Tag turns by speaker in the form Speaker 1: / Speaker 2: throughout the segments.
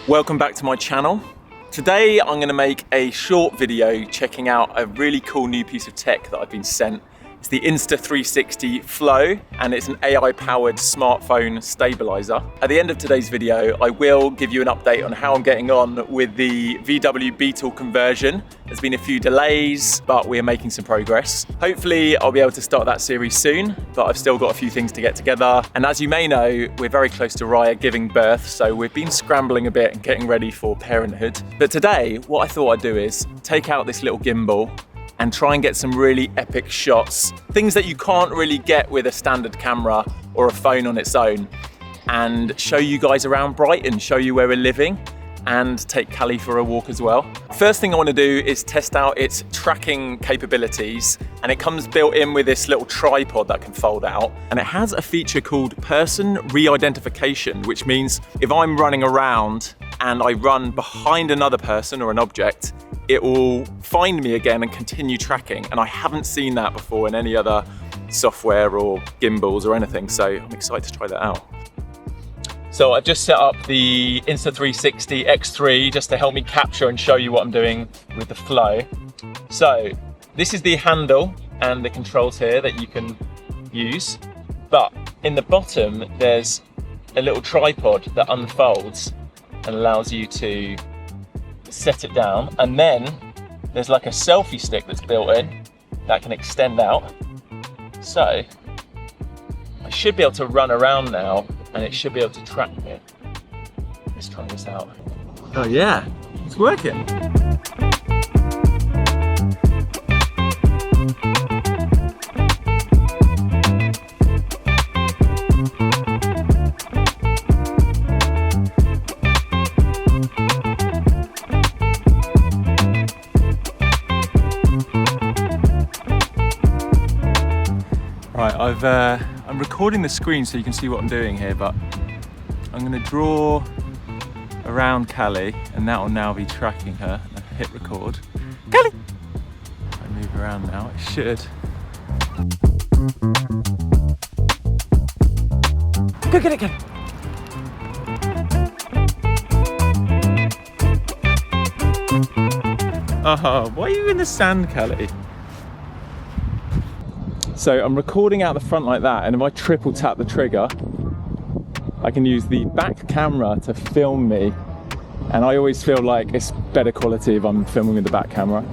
Speaker 1: Welcome back to my channel. Today I'm going to make a short video checking out a really cool new piece of tech that I've been sent. It's the Insta360 Flow, and it's an AI-powered smartphone stabilizer. At the end of today's video, I will give you an update on how I'm getting on with the VW Beetle conversion. There's been a few delays, but we are making some progress. Hopefully, I'll be able to start that series soon, but I've still got a few things to get together. And as you may know, we're very close to Raya giving birth, so we've been scrambling a bit and getting ready for parenthood. But today, what I thought I'd do is take out this little gimbal and try and get some really epic shots, things that you can't really get with a standard camera or a phone on its own, and show you guys around Brighton, show you where we're living, and take Callie for a walk as well. First thing I want to do is test out its tracking capabilities, and it comes built in with this little tripod that can fold out, and it has a feature called person re-identification, which means if I'm running around and I run behind another person or an object, it will find me again and continue tracking. And I haven't seen that before in any other software or gimbals or anything, so I'm excited to try that out. So I've just set up the Insta360 X3 just to help me capture and show you what I'm doing with the Flow. So this is the handle and the controls here that you can use, but in the bottom there's a little tripod that unfolds and allows you to set it down, and then there's like a selfie stick that's built in that can extend out. So I should be able to run around now and it should be able to track me. Let's try this out. Oh yeah, it's working. Right, I'm recording the screen so you can see what I'm doing here, but I'm going to draw around Callie and that will now be tracking her. I hit record. Callie! I move around now, it should. Go get it, Callie! Oh, why are you in the sand, Callie? So I'm recording out the front like that, and if I triple tap the trigger, I can use the back camera to film me, and I always feel like it's better quality if I'm filming with the back camera.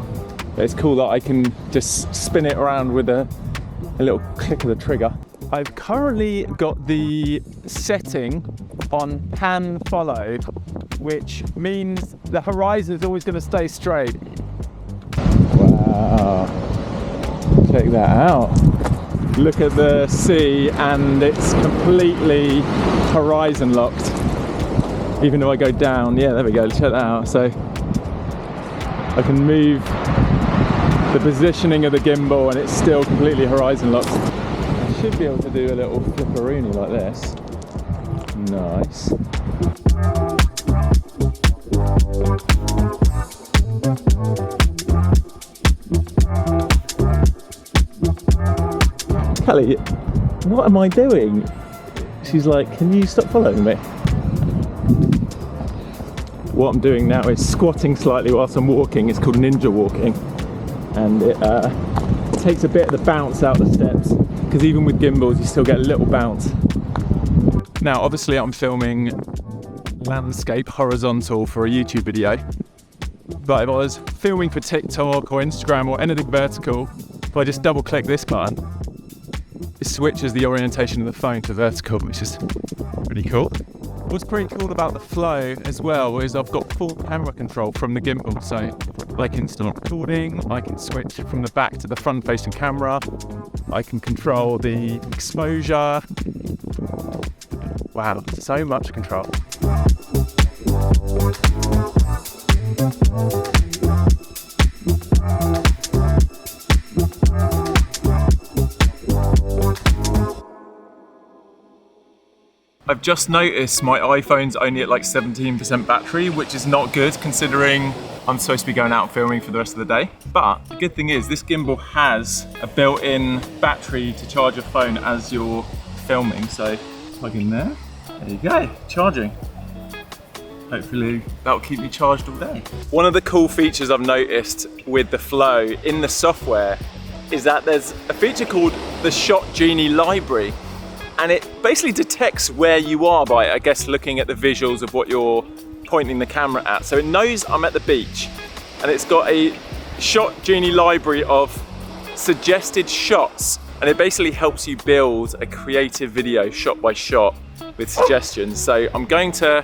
Speaker 1: But it's cool that I can just spin it around with a little click of the trigger. I've currently got the setting on pan follow, which means the horizon is always going to stay straight. Wow. Check that out. Look at the sea and it's completely horizon locked. Even though I go down, yeah, there we go, check that out. So I can move the positioning of the gimbal and it's still completely horizon locked. I should be able to do a little flipperoonie like this. Nice. Callie, what am I doing? She's like, can you stop following me? What I'm doing now is squatting slightly whilst I'm walking. It's called ninja walking. And it takes a bit of the bounce out the steps, because even with gimbals, you still get a little bounce. Now, obviously I'm filming landscape horizontal for a YouTube video. But if I was filming for TikTok or Instagram or anything vertical, if I just double click this button, it switches the orientation of the phone to vertical, which is pretty cool. What's pretty cool about the Flow as well is I've got full camera control from the gimbal, so I can start recording, I can switch from the back to the front facing camera, I can control the exposure. Wow, so much control. I've just noticed my iPhone's only at like 17% battery, which is not good considering I'm supposed to be going out filming for the rest of the day. But the good thing is this gimbal has a built-in battery to charge your phone as you're filming. So plug in there, there you go, charging. Hopefully that'll keep me charged all day. One of the cool features I've noticed with the Flow in the software is that there's a feature called the Shot Genie Library, and it basically detects where you are by, I guess, looking at the visuals of what you're pointing the camera at. So it knows I'm at the beach, and it's got a Shot Genie library of suggested shots, and it basically helps you build a creative video shot by shot with suggestions. So I'm going to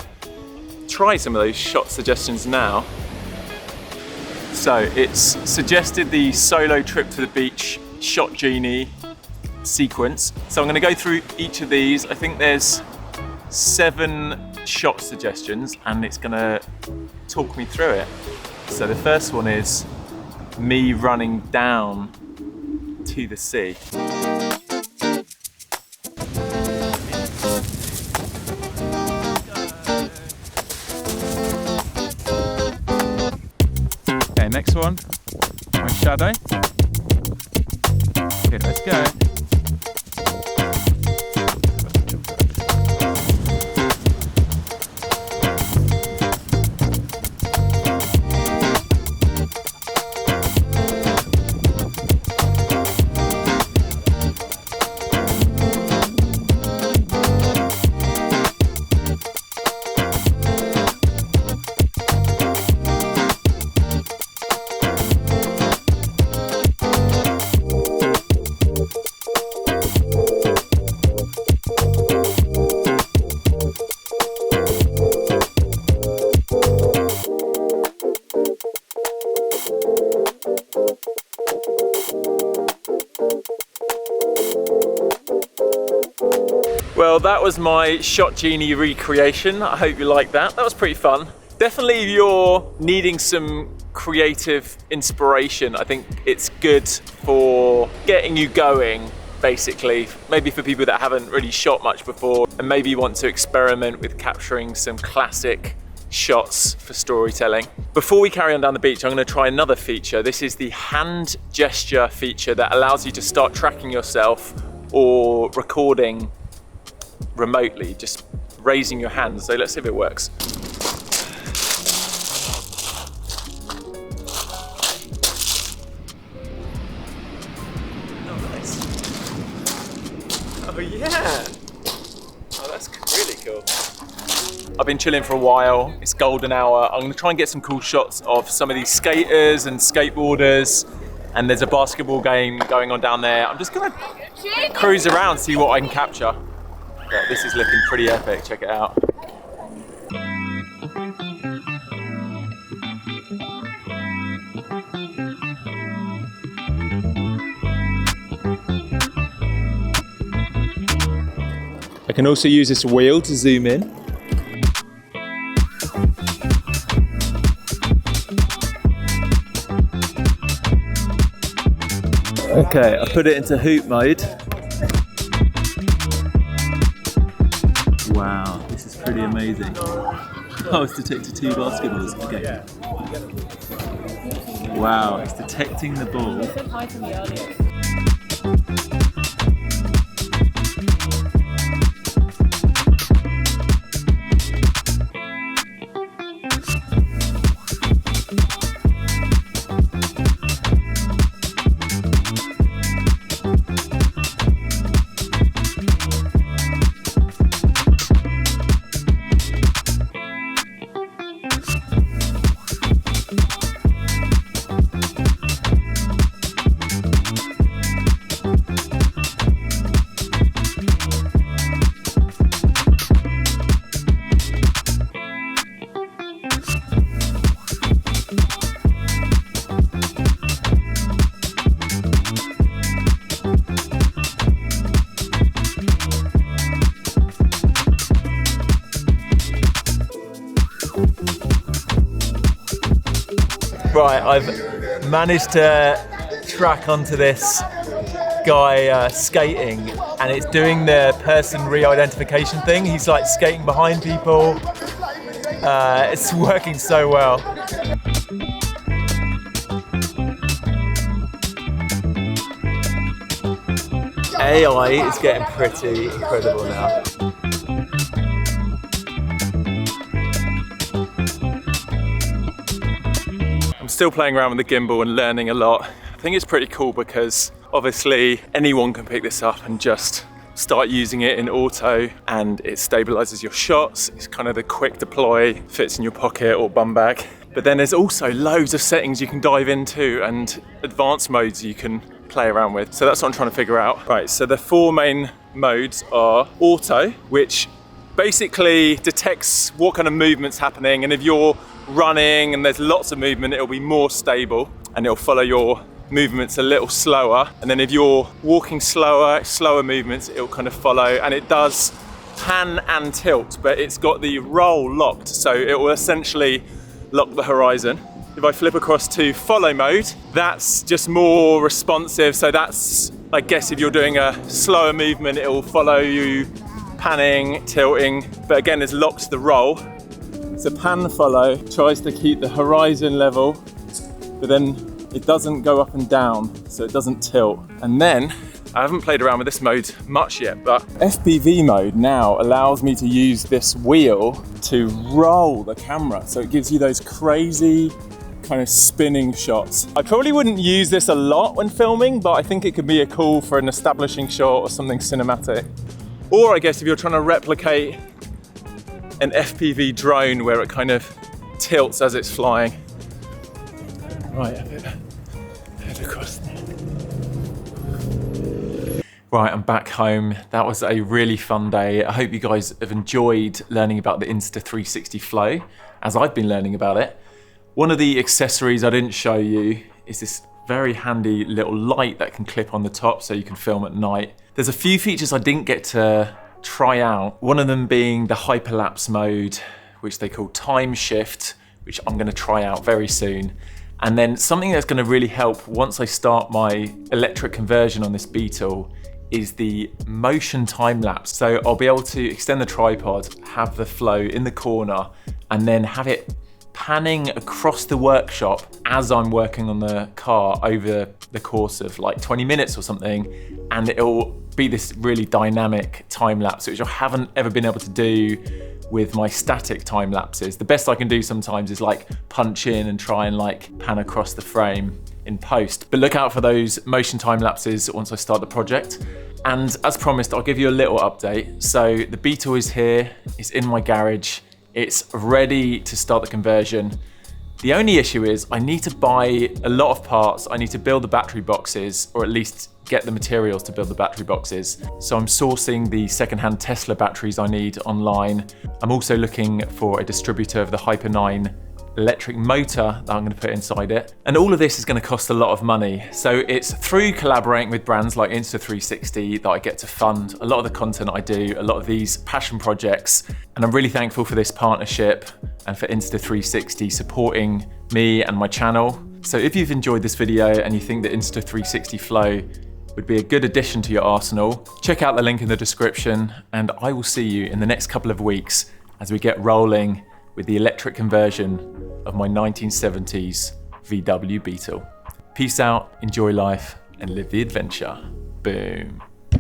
Speaker 1: try some of those shot suggestions now. So it's suggested the solo trip to the beach Shot Genie sequence. So I'm going to go through each of these. I think there's 7 shot suggestions, and it's going to talk me through it. So the first one is me running down to the sea. Okay, next one, my shadow. Okay, let's go. Well, that was my Shot Genie recreation. I hope you liked that. That was pretty fun. Definitely if you're needing some creative inspiration, I think it's good for getting you going, basically. Maybe for people that haven't really shot much before and maybe want to experiment with capturing some classic shots for storytelling. Before we carry on down the beach, I'm going to try another feature. This is the hand gesture feature that allows you to start tracking yourself or recording remotely, just raising your hands. So let's see if it works. Oh, nice. Oh yeah. Oh, that's really cool. I've been chilling for a while. It's golden hour. I'm gonna try and get some cool shots of some of these skaters and skateboarders, and there's a basketball game going on down there. I'm just gonna cruise around, see what I can capture. Yeah, this is looking pretty epic, check it out. I can also use this wheel to zoom in. Okay, I put it into hoop mode. Wow, this is pretty amazing. Oh, it's detected 2 basketballs. Okay. Wow, it's detecting the ball.
Speaker 2: You said hi to me earlier. Right, I've managed to track onto this guy skating, and it's doing the person re-identification thing. He's like skating behind people. It's working so well. AI is getting pretty incredible now.
Speaker 1: still playing around with the gimbal and learning a lot. I think it's pretty cool because obviously anyone can pick this up and just start using it in auto, and it stabilizes your shots. It's kind of the quick deploy, fits in your pocket or bum bag. But then there's also loads of settings you can dive into and advanced modes you can play around with. So that's what I'm trying to figure out. Right, so the 4 main modes are auto, which basically detects what kind of movement's happening, and if you're running and there's lots of movement, it'll be more stable and it'll follow your movements a little slower. And then if you're walking slower movements, it'll kind of follow, and it does pan and tilt, but it's got the roll locked, so it will essentially lock the horizon. If I flip across to follow mode, that's just more responsive. So that's, I guess, if you're doing a slower movement, it will follow you panning, tilting, but again, it's locked the roll. So pan follow tries to keep the horizon level, but then it doesn't go up and down, so it doesn't tilt. And then, I haven't played around with this mode much yet, but FPV mode now allows me to use this wheel to roll the camera. So it gives you those crazy kind of spinning shots. I probably wouldn't use this a lot when filming, but I think it could be cool for an establishing shot or something cinematic. Or I guess if you're trying to replicate an FPV drone where it kind of tilts as it's flying. Right, head across there. Right, I'm back home. That was a really fun day. I hope you guys have enjoyed learning about the Insta360 Flow, as I've been learning about it. One of the accessories I didn't show you is this very handy little light that can clip on the top so you can film at night. There's a few features I didn't get to try out. One of them being the hyperlapse mode, which they call time shift, which I'm gonna try out very soon. And then something that's gonna really help once I start my electric conversion on this Beetle is the motion time lapse. So I'll be able to extend the tripod, have the flow in the corner, and then have it panning across the workshop as I'm working on the car over the course of like 20 minutes or something, and it'll be this really dynamic time lapse, which I haven't ever been able to do with my static time lapses. The best I can do sometimes is like punch in and try and like pan across the frame in post. But look out for those motion time lapses once I start the project. And as promised, I'll give you a little update. So the Beetle is here, it's in my garage, it's ready to start the conversion. The only issue is I need to buy a lot of parts. I need to build the battery boxes, or at least get the materials to build the battery boxes. So I'm sourcing the secondhand Tesla batteries I need online. I'm also looking for a distributor of the Hyper 9 electric motor that I'm going to put inside it. And all of this is going to cost a lot of money. So it's through collaborating with brands like Insta360 that I get to fund a lot of the content I do, a lot of these passion projects. And I'm really thankful for this partnership and for Insta360 supporting me and my channel. So if you've enjoyed this video and you think that Insta360 Flow would be a good addition to your arsenal, check out the link in the description, and I will see you in the next couple of weeks as we get rolling with the electric conversion of my 1970s VW Beetle. Peace out, enjoy life, and live the adventure. Boom.